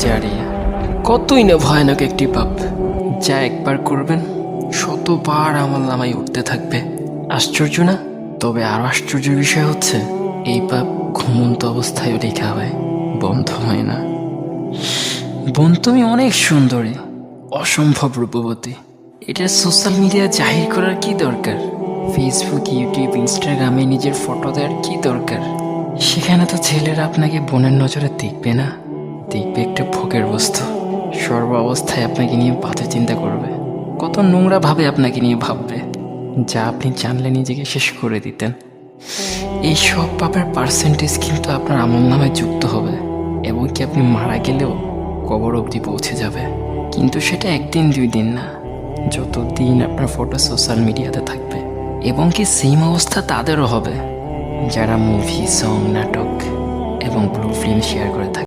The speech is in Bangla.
জারিয়া। কতই না ভয়ানক একটি পাপ, যা একবার করবেন শতবার আমলনামায় উঠতে থাকবে। আশ্চর্য না? তবে আরো আশ্চর্যের বিষয় হচ্ছে এই পাপ ঘুমন্ত অবস্থায়ও লেখা হয়, বন্ধ হয় না। বোন, তুমি অনেক সুন্দরী, অসম্ভব রূপবতী। এটা সোশ্যাল মিডিয়া জাহির করার কি দরকার? ফেসবুক, ইউটিউব, ইনস্টাগ্রামে নিজের ফটো দেওয়ার কি দরকার? সেখানে তো ছেলেরা আপনাকে বোনের নজরে দেখবে না, দেখবে একটা ভোগের বস্তু। সর্ব অবস্থায় আপনাকে নিয়ে বাজে চিন্তা করবে, কত নোংরা ভাবে আপনাকে নিয়ে ভাববে, যা আপনি জানলে নিজেকে শেষ করে দিতেন। এই সব পাপের পার্সেন্টেজ কিন্তু আপনার আমলনামায় যুক্ত হবে, এবং কি আপনি মারা গেলেও কবর অবধি পৌঁছে যাবে। কিন্তু সেটা একদিন 2 দিন না, যতদিন আপনার ফটো সোশ্যাল মিডিয়াতে থাকবে। এবং কি সেম অবস্থা তাদেরও হবে যারা মুভি, সং, নাটক এবং ব্লু ফিল্ম শেয়ার করে থাকে।